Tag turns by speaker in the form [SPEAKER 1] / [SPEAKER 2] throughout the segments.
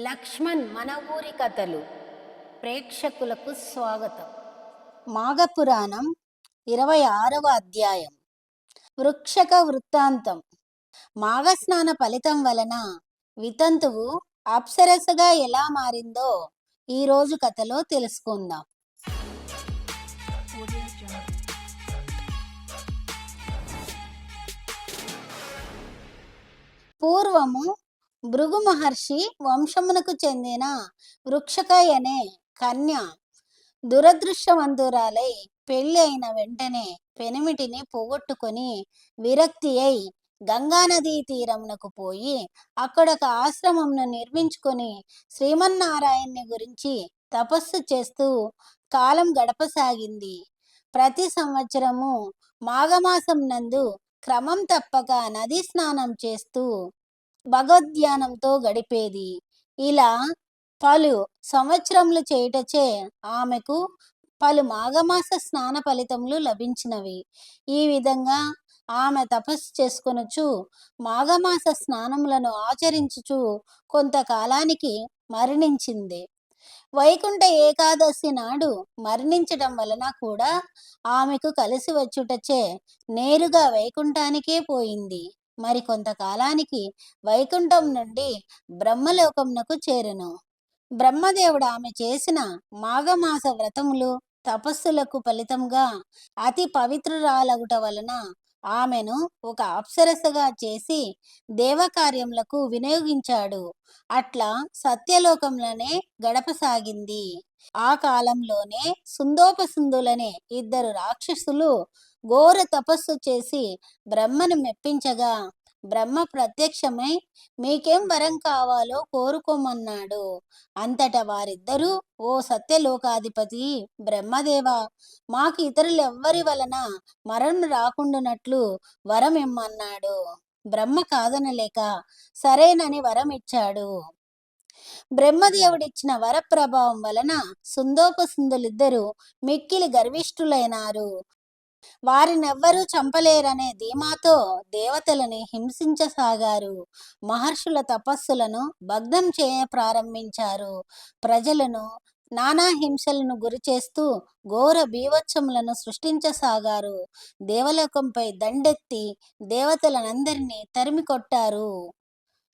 [SPEAKER 1] లక్ష్మణ్ మన ఊరి కథలు ప్రేక్షకులకు స్వాగతం. మాఘపురాణం 26వ అధ్యాయం. వృక్షక వృత్తాంతం. మాఘస్నాన ఫలితం వలన వితంతువు అప్సరసగా ఎలా మారిందో ఈరోజు కథలో తెలుసుకుందాం. పూర్వము భృగు మహర్షి వంశమునకు చెందిన వృక్షకాయ అనే కన్య దురదృష్టవంతురాలై పెళ్లి అయిన వెంటనే పెనిమిటిని పోగొట్టుకొని విరక్తి అయి గంగానదీ తీరమునకు పోయి అక్కడొక ఆశ్రమంను నిర్మించుకొని శ్రీమన్నారాయణ్ణి గురించి తపస్సు చేస్తూ కాలం గడపసాగింది. ప్రతి సంవత్సరము మాఘమాసం నందు క్రమం తప్పక నదీ స్నానం చేస్తూ భగవద్ధ్యానంతో గడిపేది. ఇలా పలు సంవత్సరములు చేయుటచే ఆమెకు పలు మాఘమాస స్నాన ఫలితములు లభించినవి. ఈ విధంగా ఆమె తపస్సు చేసుకొనుచు మాఘమాస స్నానములను ఆచరించుచు కొంతకాలానికి మరణించింది. వైకుంఠ ఏకాదశి నాడు మరణించటం వలన కూడా ఆమెకు కలిసి వచ్చుటచే నేరుగా వైకుంఠానికే పోయింది. మరి కొంతకాలానికి వైకుంఠం నుండి బ్రహ్మలోకమునకు చేరెను. బ్రహ్మదేవుడు ఆమె చేసిన మాఘమాస వ్రతములు తపస్సులకు ఫలితంగా అతి పవిత్రురాలగుట వలన ఆమెను ఒక అప్సరసగా చేసి దేవకార్యములకు వినియోగించాడు. అట్లా సత్యలోకంలోనే గడపసాగింది. ఆ కాలంలోనే సుందోపసుందులనే ఇద్దరు రాక్షసులు ఘోర తపస్సు చేసి బ్రహ్మను మెప్పించగా బ్రహ్మ ప్రత్యక్షమై మీకేం వరం కావాలో కోరుకోమన్నాడు. అంతటా వారిద్దరూ, ఓ సత్యలోకాధిపతి బ్రహ్మదేవ, మాకు ఇతరులెవ్వరి వలన మరణం రాకుండానట్లు వరం ఇమ్మన్నాడు. బ్రహ్మ కాదనలేక సరేనని వరం ఇచ్చాడు. బ్రహ్మదేవుడిచ్చిన వర ప్రభావం వలన సుందోపసుందులిద్దరూ మిక్కిలి గర్విష్ఠులైనారు. వారినెవ్వరూ చంపలేరనే ధీమాతో దేవతలని హింసించసాగారు. మహర్షుల తపస్సులను భగ్నం చేయ ప్రారంభించారు. ప్రజలను నానా హింసలను గురి చేస్తూ ఘోర బీభత్సములను సృష్టించసాగారు. దేవలోకంపై దండెత్తి దేవతలనందరినీ తరిమి కొట్టారు.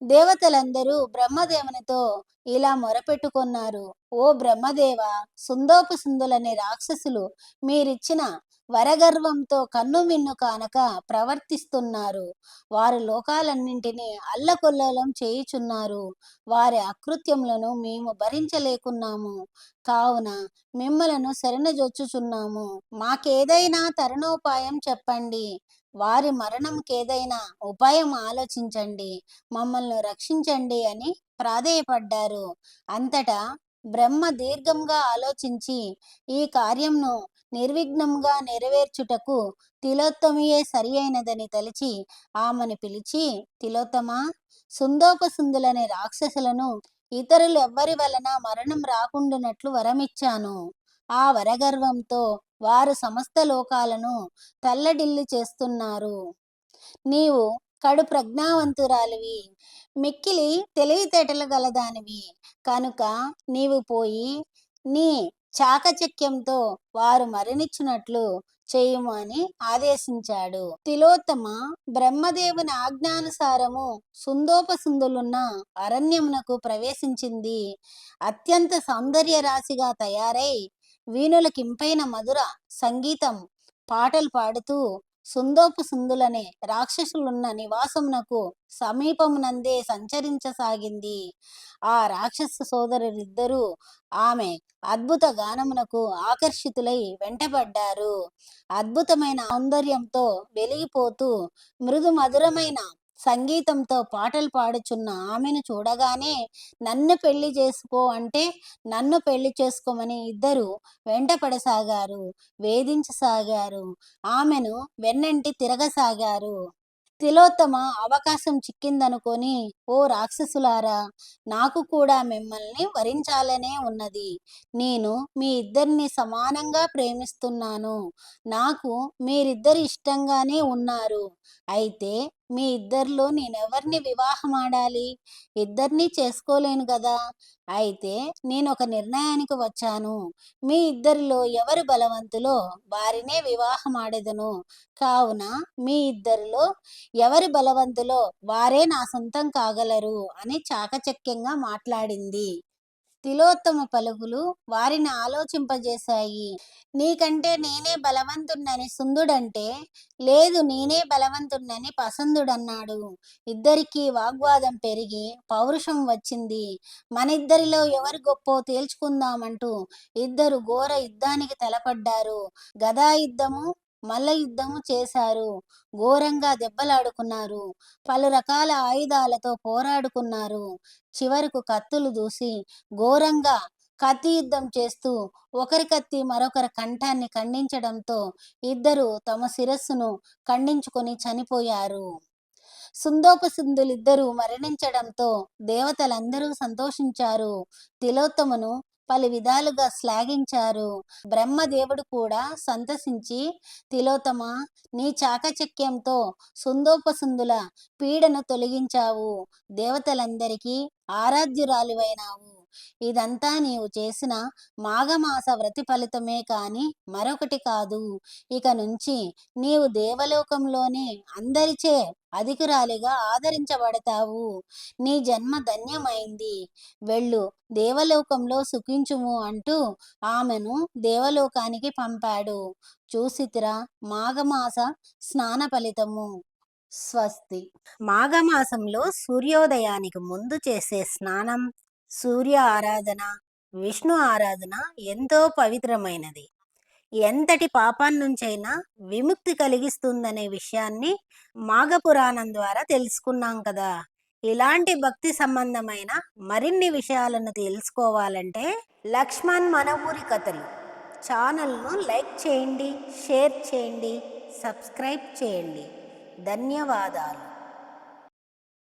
[SPEAKER 1] దేవతలందరూ బ్రహ్మదేవునితో ఇలా మొరపెట్టుకున్నారు. ఓ బ్రహ్మదేవ, సుందోపసుందులనే రాక్షసులు మీరిచ్చిన వరగర్వంతో కన్ను మిన్ను కానక ప్రవర్తిస్తున్నారు. వారు లోకాలన్నింటినీ అల్లకొల్లోలం చేయుచున్నారు. వారి అకృత్యములను మేము భరించలేకున్నాము. కావున మిమ్మలను శరణజొచ్చుచున్నాము. మాకేదైనా తరుణోపాయం చెప్పండి. వారి మరణంకేదైనా ఉపాయం ఆలోచించండి. మమ్మల్ని రక్షించండి అని ప్రాధేయపడ్డారు. అంతటా బ్రహ్మ దీర్ఘంగా ఆలోచించి ఈ కార్యంను నిర్విఘ్నంగా నెరవేర్చుటకు తిలోత్తమియే సరి అయినదని తలిచి ఆమెను పిలిచి, తిలోత్తమ, సుందోపసుందులనే రాక్షసులను ఇతరులు ఎవ్వరి వలన మరణం రాకుండానట్లు వరమిచ్చాను. ఆ వరగర్వంతో వారు సమస్త లోకాలను తల్లడిల్లి చేస్తున్నారు. నీవు కడు ప్రజ్ఞావంతురాలివి, మిక్కిలి తెలివితేటలు గలదానివి కనుక నీవు పోయి నీ చాకచక్యంతో వారు మరణించినట్లు చేయుము అని ఆదేశించాడు. తిలోత్తమ బ్రహ్మదేవుని ఆజ్ఞానుసారము సుందోపసుందులున్న అరణ్యమునకు ప్రవేశించింది. అత్యంత సౌందర్య రాశిగా తయారై వీణులకింపైన మధుర సంగీతం పాటలు పాడుతూ సుందోపసుందులనే రాక్షసులున్న నివాసమునకు సమీపమునందే సంచరించసాగింది. ఆ రాక్షస సోదరులిద్దరూ ఆమె అద్భుత గానమునకు ఆకర్షితులై వెంటబడ్డారు. అద్భుతమైన సౌందర్యంతో వెలిగిపోతూ మృదు మధురమైన సంగీతంతో పాటలు పాడుచున్న ఆమెను చూడగానే నన్ను పెళ్లి చేసుకో అంటే నన్ను పెళ్లి చేసుకోమని ఇద్దరు వెంటపడసాగారు, వేధించసాగారు, ఆమెను వెన్నంటి తిరగసాగారు. తిలోత్తమ అవకాశం చిక్కిందనుకొని, ఓ రాక్షసులారా, నాకు కూడా మిమ్మల్ని వరించాలనే ఉన్నది. నేను మీ ఇద్దరిని సమానంగా ప్రేమిస్తున్నాను. నాకు మీరిద్దరు ఇష్టంగానే ఉన్నారు. అయితే మీ ఇద్దరిలో నేనెవరిని వివాహమాడాలి? ఇద్దరిని చేసుకోలేను గదా! అయితే నేనొక నిర్ణయానికి వచ్చాను. మీ ఇద్దరిలో ఎవరు బలవంతులో వారినే వివాహమాడెదను. కావున మీ ఇద్దరిలో ఎవరు బలవంతులో వారే నా సొంతం కాగలరు అని చాకచక్యంగా మాట్లాడింది. తిలోత్తమ పలుకులు వారిని ఆలోచింపజేశాయి. నీకంటే నేనే బలవంతుణ్ణని సుందుడంటే, లేదు నేనే బలవంతుణ్ణని పసందుడన్నాడు. ఇద్దరికీ వాగ్వాదం పెరిగి పౌరుషం వచ్చింది. మనిద్దరిలో ఎవరు గొప్పో తేల్చుకుందామంటూ ఇద్దరు ఘోర యుద్ధానికి తలపడ్డారు. గదా యుద్ధము, మల్ల యుద్ధము చేశారు. ఘోరంగా దెబ్బలాడుకున్నారు. పలు రకాల ఆయుధాలతో పోరాడుకున్నారు. చివరకు కత్తులు దూసి ఘోరంగా కత్తి యుద్ధం చేస్తూ ఒకరి కత్తి మరొకరి కంఠాన్ని ఖండించడంతో ఇద్దరు తమ శిరస్సును ఖండించుకొని చనిపోయారు. సుందోపసుందులిద్దరూ మరణించడంతో దేవతలందరూ సంతోషించారు. తిలోత్తమును పలు విధాలుగా శ్లాఘించారు. బ్రహ్మదేవుడు కూడా సంతసించి, తిలోత్తమ, నీ చాకచక్యంతో సుందోపసుందుల పీడను తొలగించావు. దేవతలందరికీ ఆరాధ్యురాలివైనావు. ఇదంతా నీవు చేసిన మాఘమాస వ్రతి ఫలితమే కాని మరొకటి కాదు. ఇక నుంచి నీవు దేవలోకంలోనే అందరిచే అధికురాలిగా ఆదరించబడతావు. నీ జన్మ ధన్యమైంది. వెళ్ళు, దేవలోకంలో సుఖించుము అంటూ ఆమెను దేవలోకానికి పంపాడు. చూసితిరా మాఘమాస స్నాన ఫలితము. స్వస్తి. మాఘమాసంలో సూర్యోదయానికి ముందు చేసే స్నానం, సూర్య ఆరాధన, విష్ణు ఆరాధన ఎంతో పవిత్రమైనది. ఎంతటి పాపాన్నుంచైనా విముక్తి కలిగిస్తుందనే విషయాన్ని మాఘపురాణం ద్వారా తెలుసుకున్నాం కదా. ఇలాంటి భక్తి సంబంధమైన మరిన్ని విషయాలను తెలుసుకోవాలంటే లక్ష్మణ్ మన ఊరి కథలు ఛానల్ను లైక్ చేయండి, షేర్ చేయండి, సబ్స్క్రైబ్ చేయండి. ధన్యవాదాలు.